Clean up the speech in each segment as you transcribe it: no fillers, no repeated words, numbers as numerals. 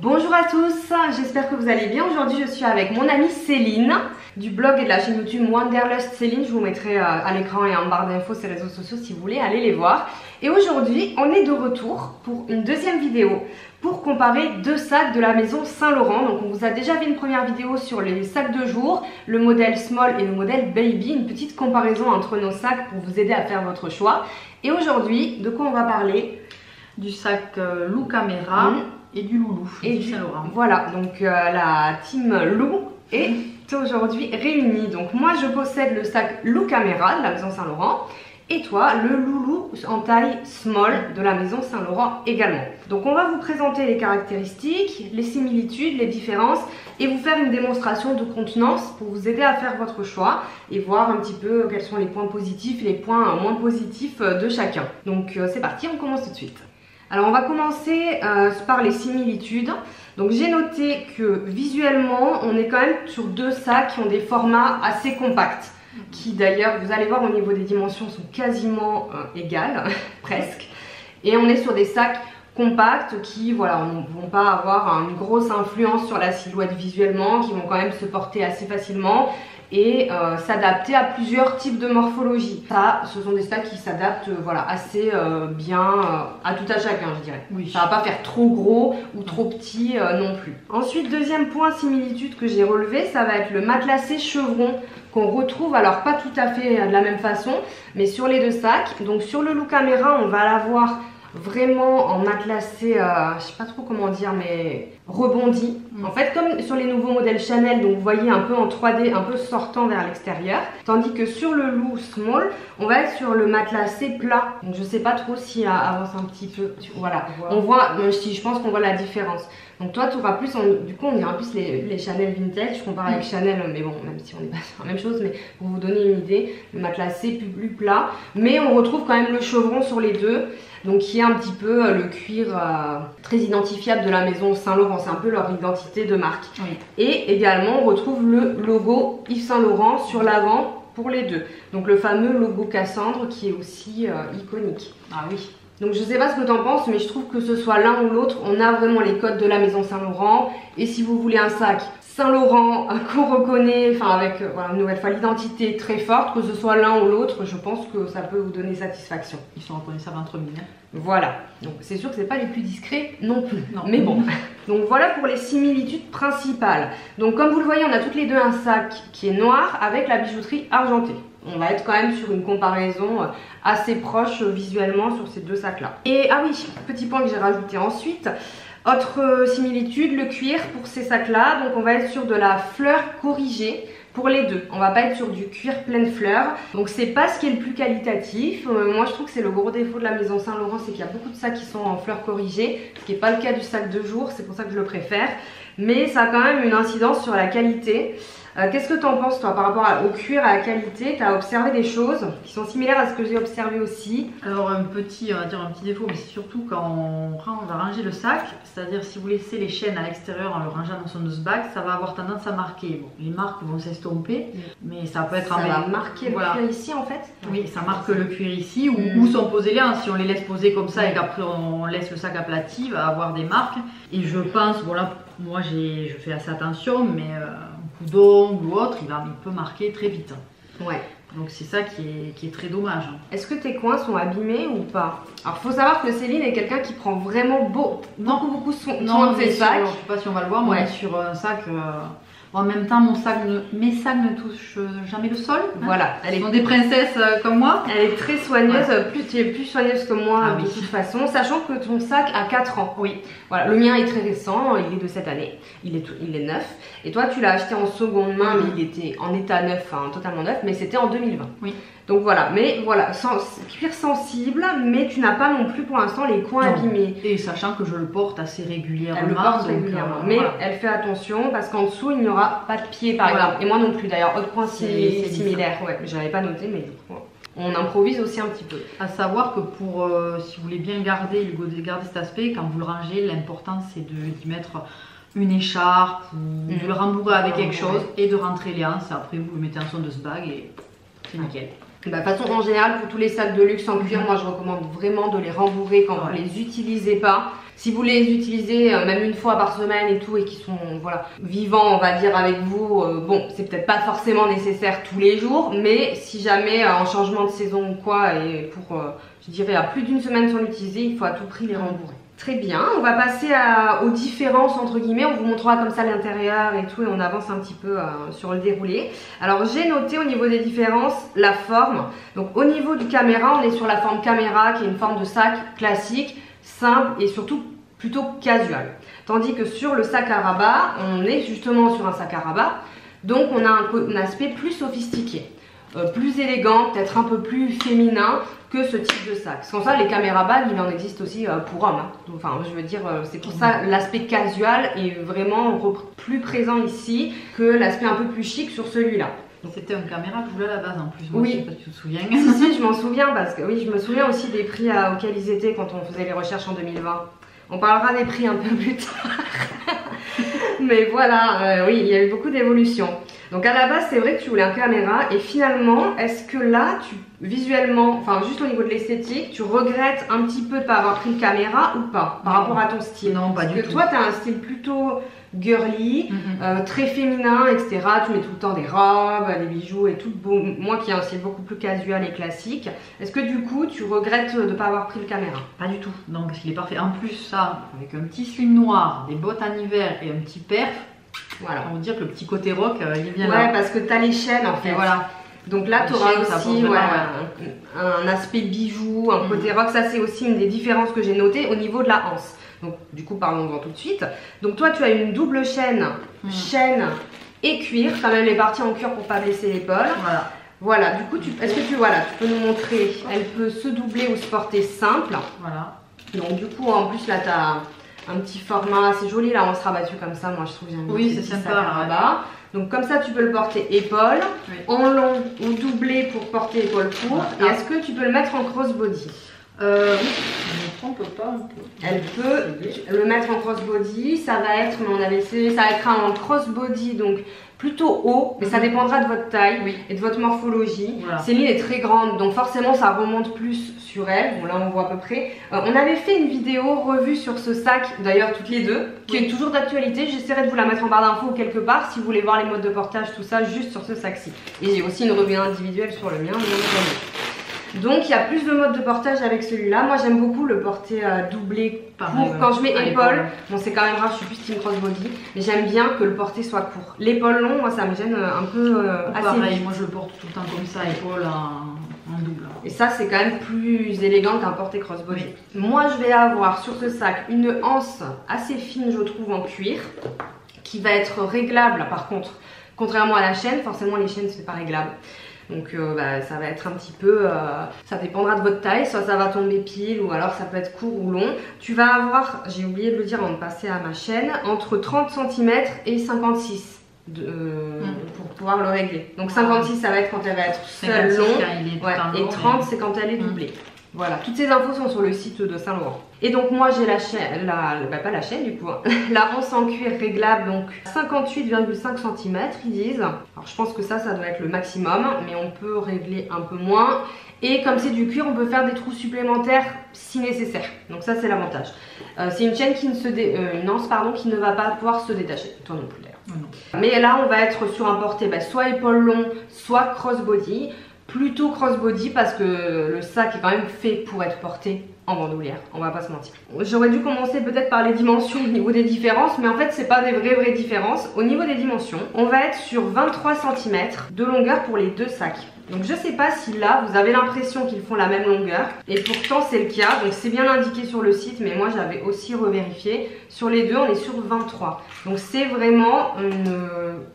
Bonjour à tous, j'espère que vous allez bien. Aujourd'hui je suis avec mon amie Céline du blog et de la chaîne YouTube Wanderlust Céline. Je vous mettrai à l'écran et en barre d'infos ses réseaux sociaux si vous voulez aller les voir. Et aujourd'hui on est de retour pour une deuxième vidéo pour comparer deux sacs de la maison Saint-Laurent. Donc on vous a déjà vu une première vidéo sur les sacs de jour, le modèle Small et le modèle Baby, une petite comparaison entre nos sacs pour vous aider à faire votre choix. Et aujourd'hui, de quoi on va parler? Du sac Lou Camera et du Loulou et du Saint-Laurent. Voilà, donc la team Lou est aujourd'hui réunie. Donc moi je possède le sac Lou Camera de la maison Saint-Laurent et toi le Loulou en taille small de la maison Saint-Laurent également. Donc on va vous présenter les caractéristiques, les similitudes, les différences et vous faire une démonstration de contenance pour vous aider à faire votre choix et voir un petit peu quels sont les points positifs et les points moins positifs de chacun. Donc c'est parti, on commence tout de suite. Alors on va commencer par les similitudes. Donc j'ai noté que visuellement on est quand même sur deux sacs qui ont des formats assez compacts, qui d'ailleurs vous allez voir au niveau des dimensions sont quasiment égales, presque. Et on est sur des sacs compacts qui voilà, ne vont pas avoir une grosse influence sur la silhouette visuellement, qui vont quand même se porter assez facilement et s'adapter à plusieurs types de morphologie. Ça, ce sont des sacs qui s'adaptent voilà, assez bien à tout à chacun, je dirais. Oui. Ça va pas faire trop gros ou trop petit non plus. Ensuite, deuxième point similitude que j'ai relevé, ça va être le matelassé chevron qu'on retrouve, alors pas tout à fait de la même façon, mais sur les deux sacs. Donc sur le Lou Camera, on va l'avoir vraiment en matelassé, je sais pas trop comment dire, mais rebondi. En fait, comme sur les nouveaux modèles Chanel, donc vous voyez un peu en 3D, un peu sortant vers l'extérieur. Tandis que sur le Lou Small, on va être sur le matelassé plat. Donc je sais pas trop si avance un petit peu. Voilà, on voit, si je pense qu'on voit la différence. Donc toi, tu auras plus, du coup, on dirait plus les Chanel Vintage. Je compare avec Chanel, mais bon, même si on n'est pas sur la même chose, mais pour vous donner une idée, le matelassé plus plat. Mais on retrouve quand même le chevron sur les deux. Donc qui est un petit peu le cuir très identifiable de la maison Saint-Laurent, c'est un peu leur identité de marque. Oui. Et également on retrouve le logo Yves Saint Laurent sur l'avant pour les deux. Donc le fameux logo Cassandre qui est aussi iconique. Ah oui. Donc je sais pas ce que tu en penses, mais je trouve que ce soit l'un ou l'autre, on a vraiment les codes de la maison Saint-Laurent. Et si vous voulez un sac Saint-Laurent qu'on reconnaît, enfin avec voilà, une nouvelle fois l'identité très forte, que ce soit l'un ou l'autre, je pense que ça peut vous donner satisfaction. Ils sont reconnaissables entre mille. Voilà, donc c'est sûr que c'est pas les plus discrets non plus, non. Mais bon. Donc voilà pour les similitudes principales. Donc comme vous le voyez, on a toutes les deux un sac qui est noir avec la bijouterie argentée. On va être quand même sur une comparaison assez proche visuellement sur ces deux sacs là. Et ah oui, petit point que j'ai rajouté ensuite. Autre similitude, le cuir pour ces sacs là, donc on va être sur de la fleur corrigée pour les deux. On va pas être sur du cuir pleine fleur, donc c'est pas ce qui est le plus qualitatif. Moi je trouve que c'est le gros défaut de la maison Saint-Laurent, c'est qu'il y a beaucoup de sacs qui sont en fleur corrigée, ce qui n'est pas le cas du sac de jour, c'est pour ça que je le préfère. Mais ça a quand même une incidence sur la qualité. Qu'est-ce que tu en penses toi par rapport au cuir, à la qualité? Tu as observé des choses qui sont similaires à ce que j'ai observé aussi? Alors on va dire un petit défaut, mais c'est surtout quand on va ranger le sac, c'est-à-dire si vous laissez les chaînes à l'extérieur en le rangeant dans son nose-bag, ça va avoir tendance à marquer. Bon, les marques vont s'estomper, mais ça peut être ça va marquer le cuir ici en fait. Oui, ça marque le cuir ici, où sont posés les hanches. Si on les laisse poser comme ça et qu'après on laisse le sac aplati, il va avoir des marques. Et je pense, bon là, moi je fais assez attention, mais coup d'ongle ou autre, il peut marquer très vite. Ouais. Donc c'est ça qui est très dommage. Est-ce que tes coins sont abîmés ou pas? Alors faut savoir que Céline est quelqu'un qui prend vraiment beaucoup soin de ses sacs. Je sais pas si on va le voir, moi on est sur un sac. En même temps, mes sacs ne touchent jamais le sol. Voilà, elles sont des princesses comme moi. Elle est très soigneuse, tu es plus soigneuse que moi de toute façon, sachant que ton sac a 4 ans. Oui. Voilà, le mien est très récent, il est de cette année, il est neuf. Et toi, tu l'as acheté en seconde main, mais il était en état neuf, hein, totalement neuf, mais c'était en 2020. Oui. Donc voilà, mais voilà, cuir sensible, mais tu n'as pas non plus pour l'instant les coins abîmés. Et sachant que je le porte assez régulièrement. Elle le porte régulièrement, mais voilà. Elle fait attention parce qu'en dessous il n'y aura pas de pied par exemple. Et moi non plus d'ailleurs, autre point similaire. Ouais, je n'avais pas noté, mais on improvise aussi un petit peu. À savoir que pour, si vous voulez bien garder cet aspect, quand vous le rangez, l'important c'est d'y mettre une écharpe ou de le rembourrer avec quelque chose et de rentrer les hanches. Après vous le mettez en son de ce bag et c'est nickel. Bah, de toute façon, en général, pour tous les sacs de luxe en cuir, moi je recommande vraiment de les rembourrer quand vous ne les utilisez pas. Si vous les utilisez même une fois par semaine et tout et qui sont voilà, vivants on va dire avec vous, bon c'est peut-être pas forcément nécessaire tous les jours, mais si jamais en changement de saison ou quoi et pour je dirais à plus d'une semaine sans l'utiliser, il faut à tout prix les rembourrer. Très bien, on va passer aux différences entre guillemets, on vous montrera comme ça l'intérieur et tout et on avance un petit peu sur le déroulé. Alors j'ai noté au niveau des différences la forme, donc au niveau du caméra on est sur la forme caméra qui est une forme de sac classique, simple et surtout plutôt casual. Tandis que sur le sac à rabat, on est justement sur un sac à rabat, donc on a un aspect plus sophistiqué. Plus élégant, peut-être un peu plus féminin que ce type de sac. Parce qu'en ça, les caméras bags, il en existe aussi pour hommes. Hein. Enfin, je veux dire, c'est pour ça l'aspect casual est vraiment plus présent ici que l'aspect un peu plus chic sur celui-là. C'était une caméra que je voulais à la base en plus. Moi, oui. Je sais pas si tu te souviens. Si, je m'en souviens parce que oui, je me souviens aussi des prix auxquels ils étaient quand on faisait les recherches en 2020. On parlera des prix un peu plus tard. Mais voilà, oui, il y a eu beaucoup d'évolution. Donc à la base, c'est vrai que tu voulais un caméra et finalement, est-ce que là, visuellement, enfin juste au niveau de l'esthétique, tu regrettes un petit peu de ne pas avoir pris le caméra ou pas par rapport à ton style? Non, pas du tout. Parce que toi, tu as un style plutôt girly, très féminin, etc. Tu mets tout le temps des robes, des bijoux et tout. Bon, moi qui ai un style beaucoup plus casual et classique, est-ce que du coup, tu regrettes de ne pas avoir pris le caméra? Pas du tout. Donc il est parfait. En plus, ça, avec un petit slim noir, des bottes en hiver et un petit perf. Voilà, on va dire que le petit côté rock, il est bien là. Ouais, parce que tu as les chaînes en fait. Et voilà. Donc là, tu auras aussi un aspect bijou, un côté rock. Ça, c'est aussi une des différences que j'ai notées au niveau de la anse. Donc, du coup, parlons-en tout de suite. Donc, toi, tu as une double chaîne, chaîne et cuir. Quand même les parties en cuir pour pas blesser l'épaule. Voilà. Voilà, du coup, est-ce que tu peux nous montrer? Elle peut se doubler ou se porter simple. Voilà. Donc, du coup, en plus, là, tu as un petit format, c'est joli là, on se rabattu comme ça, moi je trouve bien. Oui, c'est sympa. Rabat. Donc comme ça, tu peux le porter épaule, en long ou doublé pour porter épaule courte. Et est-ce que tu peux le mettre en crossbody? Oui, je ne trompe pas. Elle peut le mettre en crossbody, ça va être, mais on avait essayé, ça va être un crossbody donc plutôt haut, mais ça dépendra de votre taille et de votre morphologie. Voilà. Céline est très grande, donc forcément ça remonte plus sur elle. Bon là on voit à peu près. On avait fait une vidéo revue sur ce sac, d'ailleurs toutes les deux, qui est toujours d'actualité. J'essaierai de vous la mettre en barre d'infos ou quelque part si vous voulez voir les modes de portage, tout ça, juste sur ce sac-ci. Et j'ai aussi une revue individuelle sur le mien. Donc il y a plus de modes de portage avec celui-là. Moi j'aime beaucoup le porter doublé court. Quand je mets épaule, bon c'est quand même rare, je suis plus team crossbody, mais j'aime bien que le porter soit court. L'épaule long, moi ça me gêne un peu assez pareil, vite. moi je le porte tout le temps comme ça, épaule en double. Et ça c'est quand même plus élégant qu'un porté crossbody. Oui. Moi je vais avoir sur ce sac une anse assez fine je trouve en cuir, qui va être réglable par contre. Contrairement à la chaîne, forcément les chaînes c'est pas réglable. Donc ça va être un petit peu, ça dépendra de votre taille, soit ça va tomber pile ou alors ça peut être court ou long. Tu vas avoir, j'ai oublié de le dire avant de passer à ma chaîne, entre 30 cm et 56 pour pouvoir le régler. Donc 56 ça va être quand elle va être seule long et 30 c'est quand elle est doublée. Voilà, toutes ces infos sont sur le site de Saint-Laurent. Et donc moi j'ai la chaîne, pas la chaîne du coup, hein, la anse en cuir réglable, donc 58,5 cm ils disent. Alors je pense que ça doit être le maximum, mais on peut régler un peu moins. Et comme c'est du cuir, on peut faire des trous supplémentaires si nécessaire. Donc ça c'est l'avantage. C'est une chaîne qui une anse pardon, qui ne va pas pouvoir se détacher. Toi non plus d'ailleurs. Mais là on va être sur un porté soit épaule long, soit crossbody. Plutôt crossbody parce que le sac est quand même fait pour être porté en bandoulière, on va pas se mentir. J'aurais dû commencer peut-être par les dimensions au niveau des différences, mais en fait c'est pas des vraies différences. Au niveau des dimensions, on va être sur 23 cm de longueur pour les deux sacs. Donc je sais pas si là vous avez l'impression qu'ils font la même longueur, et pourtant c'est le cas, donc c'est bien indiqué sur le site, mais moi j'avais aussi revérifié. Sur les deux on est sur 23, donc c'est vraiment une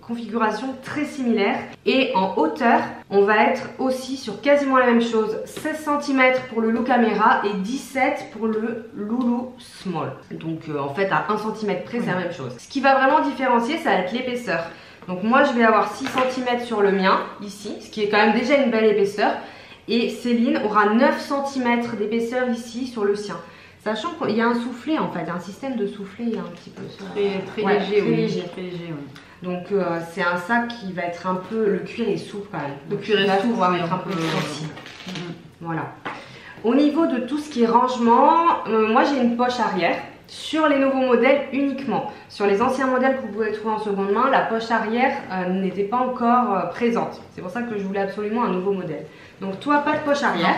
configuration très similaire. Et en hauteur on va être aussi sur quasiment la même chose, 16 cm pour le Lou Caméra et 17 pour le Loulou Small. Donc en fait à 1 cm près c'est la même chose. Ce qui va vraiment différencier ça va être l'épaisseur. Donc moi je vais avoir 6 cm sur le mien, ici, ce qui est quand même déjà une belle épaisseur. Et Céline aura 9 cm d'épaisseur ici sur le sien. Sachant qu'il y a un soufflet en fait, un système de soufflet un petit peu. Très léger, très léger. Donc c'est un sac qui va être un peu, le cuir est souple quand même. Le cuir est souple, va être un peu sensible. Voilà. Au niveau de tout ce qui est rangement, moi j'ai une poche arrière. sur les nouveaux modèles uniquement. Sur les anciens modèles que vous pouvez trouver en seconde main, la poche arrière n'était pas encore présente. C'est pour ça que je voulais absolument un nouveau modèle. Donc toi, pas de poche arrière.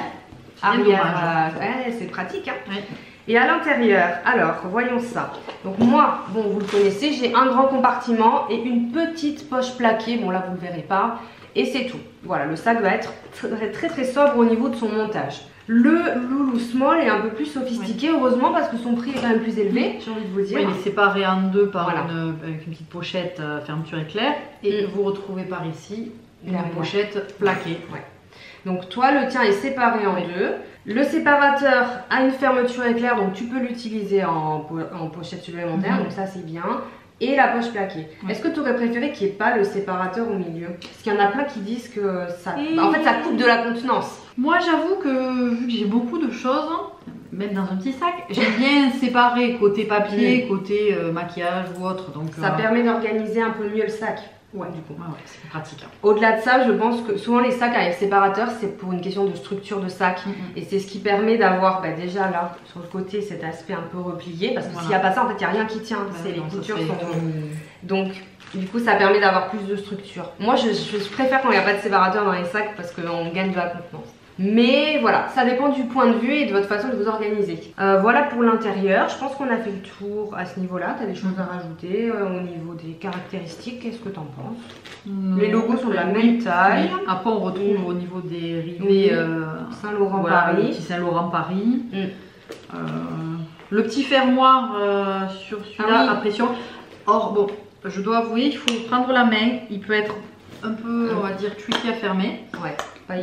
Ouais, c'est pratique, hein. Ouais. Et à l'intérieur, alors voyons ça. Donc moi, bon, vous le connaissez, j'ai un grand compartiment et une petite poche plaquée. Bon là, vous ne le verrez pas. Et c'est tout. Voilà, le sac va être très sobre au niveau de son montage. Le Loulou Small est un peu plus sophistiqué, heureusement, parce que son prix est quand même plus élevé, j'ai envie de vous dire. Oui, il est séparé en deux par Voilà. avec une petite pochette fermeture éclair. Et vous retrouvez par ici une Derrière. pochette plaquée. Ouais. Donc toi, le tien est séparé en deux. Le séparateur a une fermeture éclair, donc tu peux l'utiliser en pochette supplémentaire, donc ça c'est bien. Et la poche plaquée. Est-ce que tu aurais préféré qu'il n'y ait pas le séparateur au milieu? Parce qu'il y en a plein qui disent que ça, en fait, ça coupe de la contenance. Moi j'avoue que vu que j'ai beaucoup de choses, même dans un petit sac, j'aime bien séparer côté papier, côté maquillage ou autre. Donc ça permet d'organiser un peu mieux le sac. Ouais, du coup, c'est pratique. Hein. Au-delà de ça, je pense que souvent les sacs avec séparateur, c'est pour une question de structure de sac. Et c'est ce qui permet d'avoir déjà là, sur le côté, cet aspect un peu replié. Parce que s'il n'y a pas ça, en fait, il n'y a rien qui tient. C'est les coutures sont... Donc, du coup, ça permet d'avoir plus de structure. Moi, je préfère quand il n'y a pas de séparateur dans les sacs parce qu'on gagne de la contenance. Mais voilà, ça dépend du point de vue et de votre façon de vous organiser. Voilà pour l'intérieur. Je pense qu'on a fait le tour à ce niveau-là. Tu as des choses à rajouter au niveau des caractéristiques. Qu'est-ce que tu en penses? Les logos sont de la même taille. Après, on retrouve au niveau des rivets Saint-Laurent voilà, Paris. le petit Saint-Laurent Paris. Le petit fermoir sur celui-là à pression. Or, bon, je dois avouer, il faut prendre la main. Il peut être un peu, on va dire, tricky à fermer. Ouais.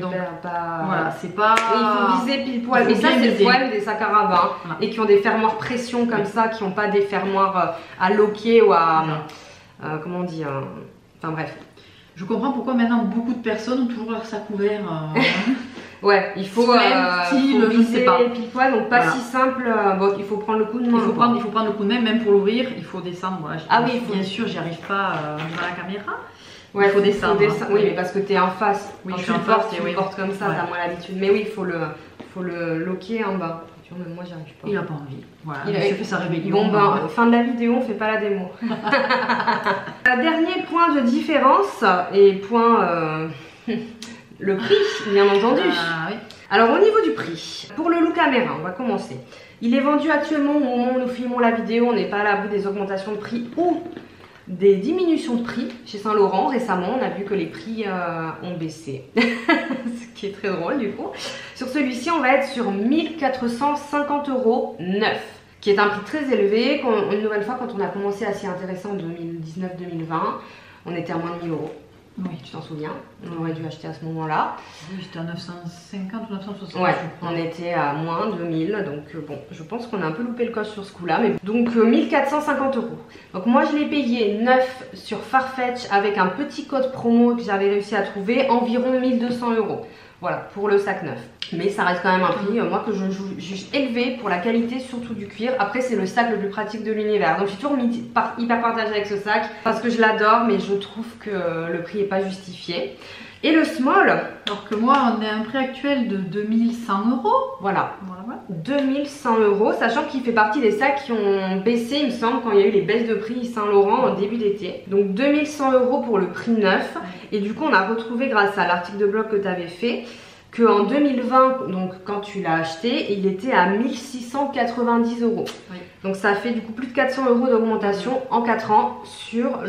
Donc, pas... Voilà, c'est pas... Et il faut viser pile poil. Mais ça, c'est le problème des sacs à rabat. Voilà. Et qui ont des fermoirs pression comme ça, qui n'ont pas des fermoirs à loquer ou à... comment on dit Enfin bref. Je comprends pourquoi maintenant beaucoup de personnes ont toujours leur sac ouvert. Ouais, il faut, style, faut viser pas. pile poil, donc pas si simple. Bon, il faut prendre le coup de main. Il faut prendre le coup de main, même pour l'ouvrir, il faut descendre. Voilà, bien sûr, j'y arrive pas devant la caméra. Ouais, il faut descendre. Oui, mais parce que tu es en face. Oui, quand je tu suis le en portes, face, tu le portes comme ça, t'as moins l'habitude. Mais oui, il faut le loquer en bas. Tu vois, même moi, j'y arrive pas. Il a pas envie. Voilà, il a fait sa rébellion. Bon, ben, fin de la vidéo, on fait pas la démo. Dernier point de différence et point le prix, bien entendu. Oui. Alors, au niveau du prix, pour le Look Caméra, on va commencer. Il est vendu actuellement au moment où nous filmons la vidéo. On n'est pas à l'abri des augmentations de prix ou des diminutions de prix chez Saint-Laurent. Récemment, on a vu que les prix ont baissé, ce qui est très drôle du coup. Sur celui-ci, on va être sur 1450 € neuf, qui est un prix très élevé. Une nouvelle fois, quand on a commencé à s'y intéresser en 2019-2020, on était à moins de 1000 €. Oui, tu t'en souviens, on aurait dû acheter à ce moment-là. Oui, c'était à 950 ou 960. Ouais, on était à moins de 1000, donc bon, je pense qu'on a un peu loupé le coche sur ce coup-là. Mais donc 1450 €. Donc moi je l'ai payé neuf sur Farfetch avec un petit code promo que j'avais réussi à trouver, environ 1200 €. Voilà, pour le sac neuf. Mais ça reste quand même un prix, moi, que je juge élevé pour la qualité, surtout du cuir. Après, c'est le sac le plus pratique de l'univers. Donc, je suis toujours hyper partagée avec ce sac parce que je l'adore, mais je trouve que le prix n'est pas justifié. Et le small, alors que moi, on est à un prix actuel de 2100 €. Voilà. 2100 €, sachant qu'il fait partie des sacs qui ont baissé, il me semble, quand il y a eu les baisses de prix Saint-Laurent au début d'été. Donc 2100 € pour le prix neuf. Et du coup, on a retrouvé grâce à l'article de blog que tu avais fait qu'en 2020, donc quand tu l'as acheté, il était à 1690 €. Oui. Donc ça fait du coup plus de 400 € d'augmentation en 4 ans sur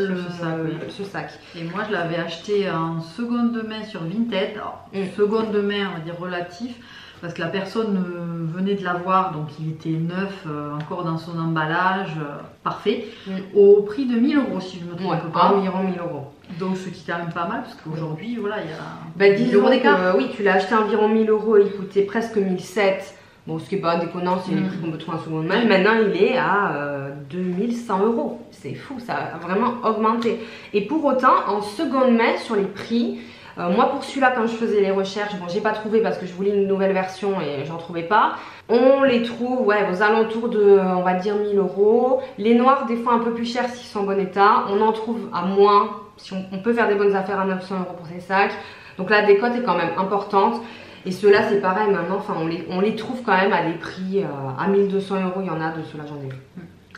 ce sac. Et moi, je l'avais acheté en seconde main sur Vinted. Alors, seconde main, on va dire relatif, parce que la personne venait de l'avoir, donc il était neuf, encore dans son emballage, parfait, au prix de 1000 € si je ne me trompe pas. Environ 1000 €. Donc ce qui est quand même pas mal, parce qu'aujourd'hui, voilà, il y a 10 € d'écart. Oui, tu l'as acheté environ 1000 €, il coûtait presque 1700. Bon, ce qui n'est pas déconnant, c'est les prix qu'on peut trouver en seconde main. Maintenant, il est à 2100 €. C'est fou, ça a vraiment augmenté. Et pour autant, en seconde main, sur les prix, moi pour celui-là, quand je faisais les recherches, bon, j'ai pas trouvé parce que je voulais une nouvelle version et j'en trouvais pas. On les trouve aux alentours de, on va dire, 1000 €. Les noirs, des fois un peu plus chers s'ils sont en bon état. On en trouve à moins, si on peut faire des bonnes affaires à 900 € pour ces sacs. Donc la décote est quand même importante. Et ceux-là, c'est pareil maintenant, enfin, on les trouve quand même à des prix à 1200 €, il y en a de ceux-là, j'en ai vu.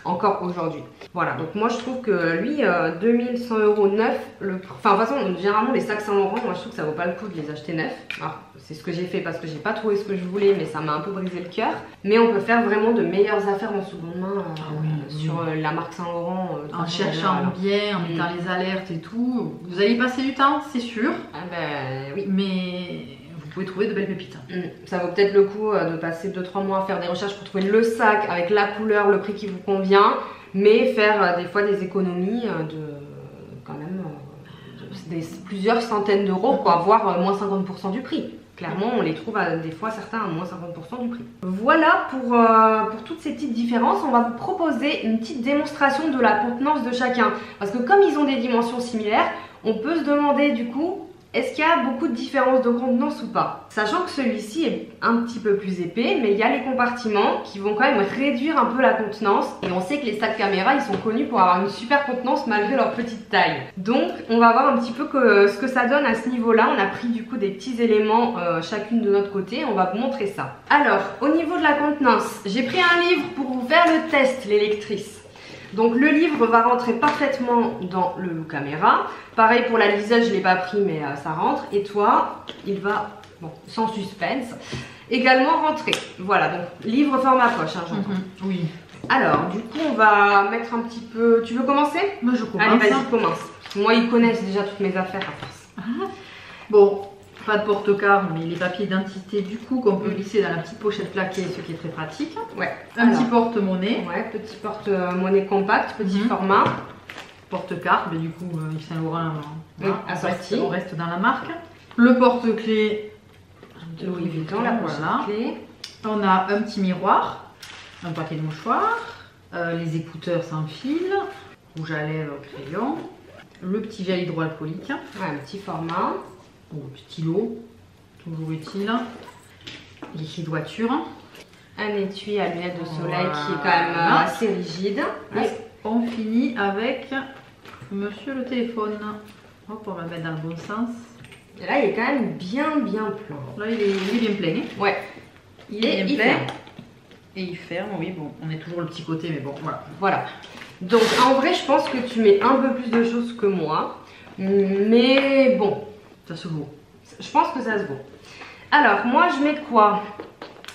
encore aujourd'hui. Voilà, donc moi je trouve que lui, 2100 € neuf, enfin de toute façon, généralement les sacs Saint-Laurent, moi je trouve que ça vaut pas le coup de les acheter neufs. C'est ce que j'ai fait parce que j'ai pas trouvé ce que je voulais, mais ça m'a un peu brisé le cœur. Mais on peut faire vraiment de meilleures affaires en seconde main sur la marque Saint-Laurent. En cherchant bien, en mettant les alertes et tout. Vous allez y passer du temps, c'est sûr. Ah ben oui. Mais vous pouvez trouver de belles pépites. Ça vaut peut-être le coup de passer 2-3 mois à faire des recherches pour trouver le sac avec la couleur, le prix qui vous convient, mais faire des fois des économies de quand même plusieurs centaines d'euros, quoi, voire moins 50% du prix. Clairement, on les trouve des fois certains à moins 50% du prix. Voilà pour toutes ces petites différences. On va vous proposer une petite démonstration de la contenance de chacun. Parce que comme ils ont des dimensions similaires, on peut se demander du coup, est-ce qu'il y a beaucoup de différences de contenance ou pas? Sachant que celui-ci est un petit peu plus épais, mais il y a les compartiments qui vont quand même réduire un peu la contenance. Et on sait que les sacs caméra, ils sont connus pour avoir une super contenance malgré leur petite taille. Donc on va voir un petit peu ce que ça donne à ce niveau-là. On a pris du coup des petits éléments chacune de notre côté. On va vous montrer ça. Alors, au niveau de la contenance, j'ai pris un livre pour vous faire le test, les lectrices. Donc le livre va rentrer parfaitement dans le Lookcamera. Pareil pour la liseuse, je ne l'ai pas pris mais ça rentre. Et toi, il va, bon, sans suspense, également rentrer. Voilà, donc livre format poche, hein, j'entends. Oui. Alors, du coup, on va mettre un petit peu... Tu veux commencer? Moi, je commence. Allez, vas-y, commence. Moi, ils connaissent déjà toutes mes affaires à force. Bon, pas de porte-carte, mais les papiers d'identité du coup qu'on peut glisser dans la petite pochette plaquée, ce qui est très pratique. Ouais. Petit porte-monnaie. Ouais, petit porte-monnaie compact, petit format. Porte-carte, mais du coup, Yves Saint-Laurent, assorti. On reste dans la marque. Le porte-clés Louis Vuitton, la pochette-clé. On a un petit miroir, un paquet de mouchoirs, les écouteurs sans fil, rouge à lèvres, crayon, le petit gel hydroalcoolique. Ouais, un petit format. Stylo, toujours utile. Liquide voiture. Un étui à lunettes de soleil qui est quand même assez rigide. Et on finit avec monsieur le téléphone. Hop, on va le mettre dans le bon sens. Et là, il est quand même bien plein. Là, il est bien plein. Ouais. Il est bien plein. Et il ferme, oui, bon, on est toujours le petit côté, mais bon, voilà. Voilà. Donc, en vrai, je pense que tu mets un peu plus de choses que moi. Mais bon. Ça se vaut. Je pense que ça se vaut. Alors, moi, je mets quoi?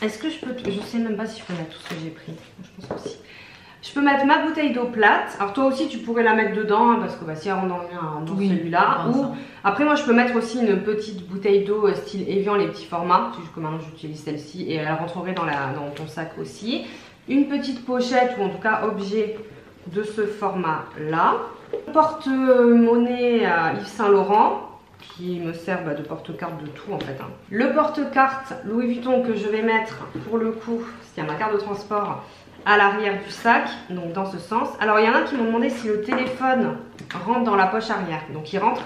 Est-ce que je peux... Je sais même pas si je peux mettre tout ce que j'ai pris. Je pense aussi. Je peux mettre ma bouteille d'eau plate. Alors, toi aussi, tu pourrais la mettre dedans, hein, parce que si elle rentre dans le mien, dans celui-là. Ou... Après, moi, je peux mettre aussi une petite bouteille d'eau style Evian, les petits formats. Puisque maintenant, j'utilise celle-ci. Et elle rentrerait dans ton sac aussi. Une petite pochette, ou en tout cas, objet de ce format-là. Porte-monnaie Yves Saint-Laurent, qui me sert de porte-carte de tout en fait. Le porte-carte Louis Vuitton que je vais mettre pour le coup, s'il y a ma carte de transport, à l'arrière du sac, donc dans ce sens. Alors il y en a qui m'ont demandé si le téléphone rentre dans la poche arrière. Donc il rentre,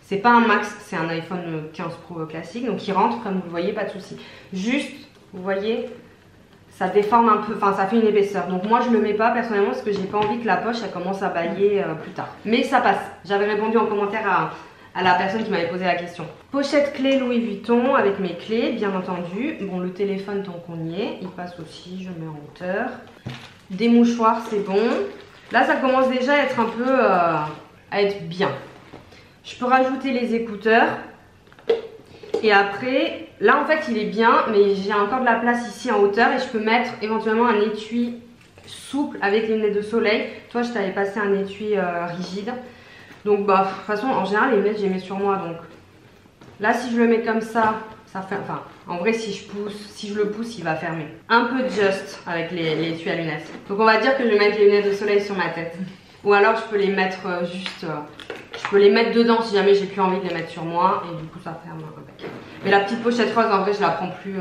c'est pas un Max, c'est un iPhone 15 Pro classique, donc il rentre comme vous le voyez, pas de souci. Juste, vous voyez, ça déforme un peu, enfin ça fait une épaisseur. Donc moi je le mets pas personnellement parce que j'ai pas envie que la poche elle commence à bailler plus tard. Mais ça passe. J'avais répondu en commentaire à la personne qui m'avait posé la question. Pochette clé Louis Vuitton avec mes clés, bien entendu. Bon, le téléphone tant qu'on y est, il passe aussi, je mets en hauteur. Des mouchoirs, c'est bon. Là, ça commence déjà à être un peu, à être bien. Je peux rajouter les écouteurs. Et après, là en fait il est bien, mais j'ai encore de la place ici en hauteur et je peux mettre éventuellement un étui souple avec les lunettes de soleil. Toi, je t'avais passé un étui rigide. Donc bah de toute façon en général les lunettes je les mets sur moi, donc là si je le mets comme ça fait, enfin en vrai si je le pousse il va fermer. Un peu de juste avec les étuis à lunettes. Donc on va dire que je vais mettre les lunettes de soleil sur ma tête. Ou alors je peux les mettre je peux les mettre dedans si jamais j'ai plus envie de les mettre sur moi et du coup ça ferme avec. Mais la petite pochette rose en vrai je la prends plus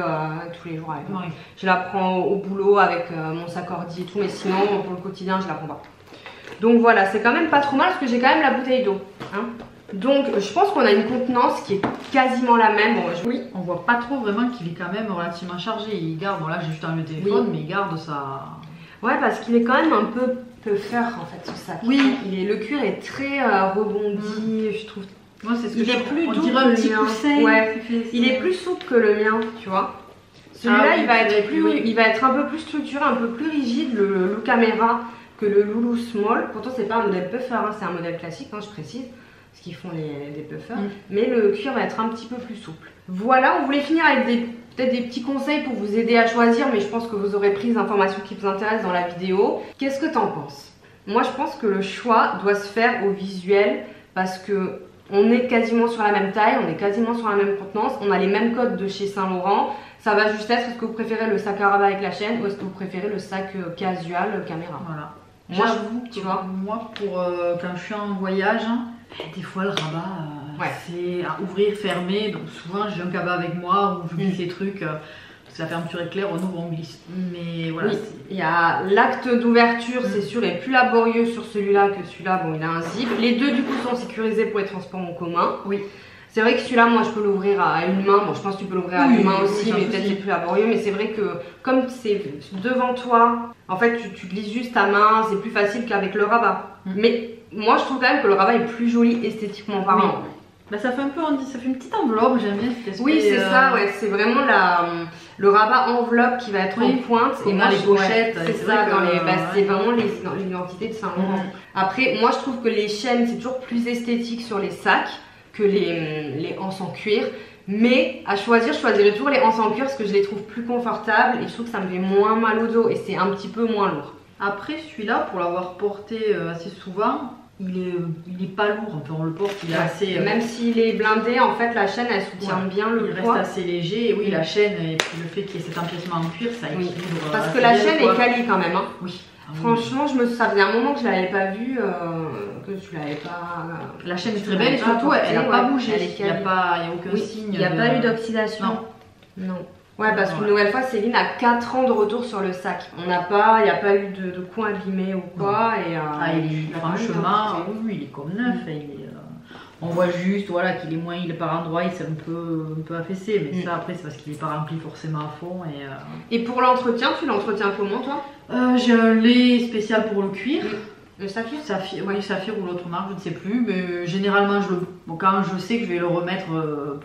tous les jours avec moi. Oui. Je la prends au boulot avec mon sac ordi et tout, mais sinon pour le quotidien je la prends pas. Donc voilà, c'est quand même pas trop mal parce que j'ai quand même la bouteille d'eau. Hein. Donc je pense qu'on a une contenance qui est quasiment la même. Bon, oui, on voit pas trop vraiment qu'il est quand même relativement chargé. Il garde, bon là j'ai juste enlevé le téléphone, mais il garde ça. Ouais, parce qu'il est quand même un peu puffer en fait ce sac. Oui. Le cuir est très rebondi, je trouve. Moi c'est ce que il est plus doux que le mien. Ouais, il est plus souple que le mien, tu vois. Celui-là, il va être un peu plus structuré, un peu plus rigide, le Look-A-Mera, que le Loulou Small. Pourtant, c'est pas un modèle puffer, hein, c'est un modèle classique, hein, je précise, parce qu'ils font des puffers. Mais le cuir va être un petit peu plus souple. Voilà, on voulait finir avec peut-être des petits conseils pour vous aider à choisir, mais je pense que vous aurez pris les informations qui vous intéressent dans la vidéo. Qu'est-ce que t'en penses? Moi, je pense que le choix doit se faire au visuel, parce que on est quasiment sur la même taille, on est quasiment sur la même contenance, on a les mêmes codes de chez Saint Laurent. Ça va juste être, est-ce que vous préférez le sac à rabat avec la chaîne ou est-ce que vous préférez le sac casual caméra? Voilà. Moi, j'avoue, tu vois. Moi, quand je suis en voyage, des fois le rabat, c'est à ouvrir, fermer. Donc souvent, j'ai un cabas avec moi où je glisse les trucs. La fermeture est claire, on ouvre, on glisse. Mais voilà. Oui, il y a l'acte d'ouverture, c'est sûr, est plus laborieux sur celui-là que celui-là. Bon, il a un zip. Les deux, du coup, sont sécurisés pour les transports en commun. Oui. C'est vrai que celui-là, moi, je peux l'ouvrir à une main. Bon, je pense que tu peux l'ouvrir à une main aussi, mais peut-être c'est plus laborieux. Mais c'est vrai que comme c'est devant toi, en fait, tu glisses juste ta main. C'est plus facile qu'avec le rabat. Mais moi, je trouve quand même que le rabat est plus joli esthétiquement parlant. Bah, ça fait un peu, ça fait une petite enveloppe, j'aime bien cette espèce. Oui, c'est ça, ouais, c'est vraiment le rabat enveloppe qui va être en pointe. Et moi, les pochettes, c'est ça, c'est vraiment l'identité de Saint Laurent. Après, moi, je trouve que les chaînes, c'est toujours plus esthétique sur les sacs que les anses en cuir. Mais à choisir, je choisirais toujours les anses en cuir parce que je les trouve plus confortables et je trouve que ça me fait moins mal au dos et c'est un petit peu moins lourd. Après, celui-là, pour l'avoir porté assez souvent, il est pas lourd, enfin on le porte, il est assez... Même s'il est blindé, en fait la chaîne elle soutient bien le poids. Il reste assez léger, et oui la chaîne, et puis le fait qu'il y ait cet empiècement en cuir, ça équilibre. Parce que la chaîne est quali quand même. Hein. Oui. Franchement, ça faisait un moment que je l'avais pas vue, que tu l'avais pas... La chaîne est très belle et surtout elle n'a pas bougé, il n'y a aucun signe. Il n'y a pas eu d'oxydation. Non. Ouais, parce qu'une nouvelle fois, Céline a 4 ans de retour sur le sac. Il n'y a pas eu de coin abîmé ou quoi. Franchement, oui, il est comme neuf. On voit juste qu'il est par endroits, il s'est un peu affaissé. Mais ça, après, c'est parce qu'il n'est pas rempli forcément à fond. Et pour l'entretien, tu l'entretiens comment, toi? J'ai un lait spécial pour le cuir. Le saphir? Oui, saphir ou l'autre marque, je ne sais plus. Mais généralement, quand je sais que je vais le remettre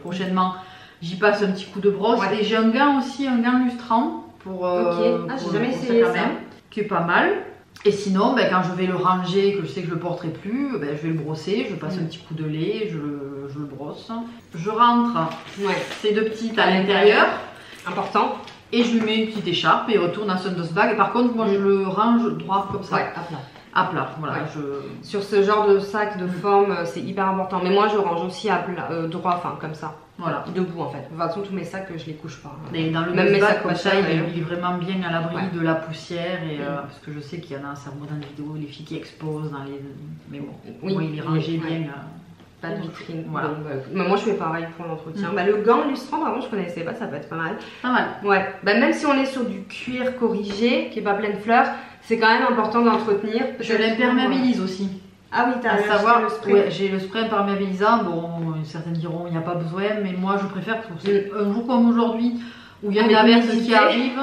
prochainement, j'y passe un petit coup de brosse. Et j'ai un gant aussi, un gant lustrant pour j'ai jamais essayé ça. Qui est pas mal. Et sinon, quand je vais le ranger, que je sais que je le porterai plus, je vais le brosser, je passe un petit coup de lait, je le brosse. Je rentre ces deux petites à l'intérieur. Important. Et je lui mets une petite écharpe et il retourne à son dust bag. Et par contre, moi je le range droit comme ça. Ouais, à plat. À plat, voilà. Sur ce genre de sac de forme, c'est hyper important. Mais moi je range aussi à plat, droit, enfin comme ça. Voilà, debout en fait. De toute façon, tous mes sacs, je les couche pas. Et dans le même mes sacs comme ça, il est vraiment bien à l'abri de la poussière. Et, parce que je sais qu'il y en a un certain nombre dans les vidéos, les filles qui exposent dans les. Mais bon, moi il est rangé bien. Pas de vitrine. Voilà. Donc, moi je fais pareil pour l'entretien. Le gant lustrant, par contre, je connaissais pas, ça peut être pas mal. Pas mal. Ouais. Même si on est sur du cuir corrigé, qui est pas plein de fleurs, c'est quand même important d'entretenir. Je l'imperméabilise aussi. Ah oui, t'as le spray. Ouais, j'ai le spray imperméabilisant. Bon, certaines diront il n'y a pas besoin, mais moi je préfère parce que un jour comme aujourd'hui où il y a une averse qui arrive.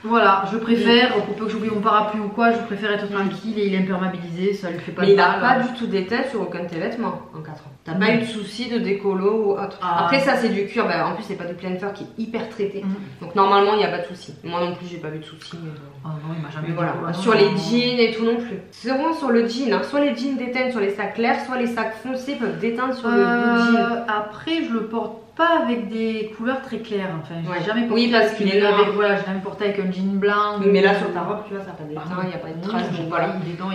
Voilà, je préfère, pour peu que j'oublie mon parapluie ou quoi, je préfère être tranquille et il est imperméabilisé, ça lui fait pas de mal. Mais il n'a pas du tout d'étain sur aucun de tes vêtements en 4 ans. T'as pas eu de soucis de décolo ou autre. Après ça c'est du cuir, en plus c'est pas du plein fur qui est hyper traité. Donc normalement il n'y a pas de soucis. Moi non plus j'ai pas vu de soucis. Non, il m'a jamais dit voilà. Sur les jeans et tout non plus. C'est vraiment sur le jean, hein. Soit les jeans déteignent sur les sacs clairs, soit les sacs foncés peuvent déteindre sur le jean. Après je le porte pas avec des couleurs très claires, enfin je l'ai jamais porté. Oui, parce qu'il est noir. Voilà, je l'ai jamais porté avec un jean blanc. Mais là sur ta robe tu vois ça n'a pas d'éteint, il n'y a pas de traces. Donc voilà.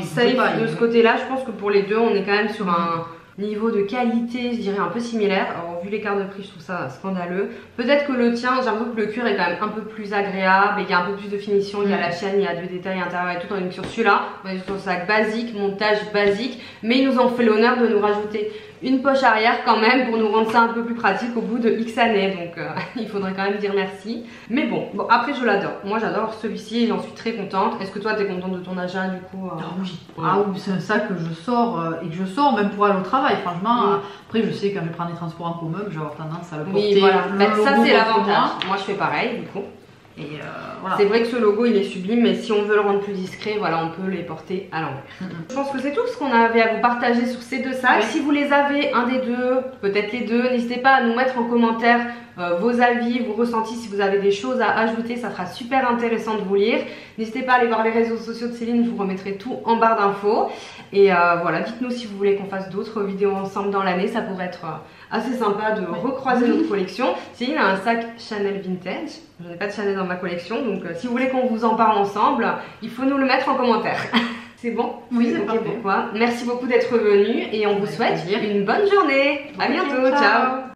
Safe de ce côté-là, je pense que pour les deux on est quand même sur un niveau de qualité, je dirais un peu similaire. Alors vu l'écart de prix, je trouve ça scandaleux. Peut-être que le tien, j'ai l'impression que le cuir est quand même un peu plus agréable, il y a un peu plus de finition, il y a la chaîne, il y a du détail intérieur et tout, tandis que sur celui-là, on est sur un sac basique, montage basique, mais ils nous ont fait l'honneur de nous rajouter une poche arrière quand même pour nous rendre ça un peu plus pratique au bout de X années, donc il faudrait quand même dire merci. Mais bon, après je l'adore, moi j'adore celui-ci et j'en suis très contente. Est-ce que toi t'es contente de ton achat du coup? Ah oui, c'est un sac que je sors et que je sors même pour aller au travail, franchement. Après je sais quand je prends des transports en commun, je vais avoir tendance à le porter. Oui, voilà. Ça c'est l'avantage, moi je fais pareil du coup. Et voilà. C'est vrai que ce logo il est sublime, mais si on veut le rendre plus discret, voilà, on peut les porter à l'envers. Je pense que c'est tout ce qu'on avait à vous partager sur ces deux sacs. Si vous les avez, un des deux, peut-être les deux, n'hésitez pas à nous mettre en commentaire vos avis, vos ressentis, si vous avez des choses à ajouter, ça sera super intéressant de vous lire. N'hésitez pas à aller voir les réseaux sociaux de Céline, je vous remettrai tout en barre d'infos. Et voilà, dites-nous si vous voulez qu'on fasse d'autres vidéos ensemble dans l'année, ça pourrait être assez sympa de recroiser notre collection. Céline a un sac Chanel vintage, je n'ai pas de Chanel dans ma collection, donc si vous voulez qu'on vous en parle ensemble, il faut nous le mettre en commentaire. C'est bon? Oui, c'est ok pour toi. Merci beaucoup d'être venu et on vous souhaite une bonne journée. À bientôt, ciao.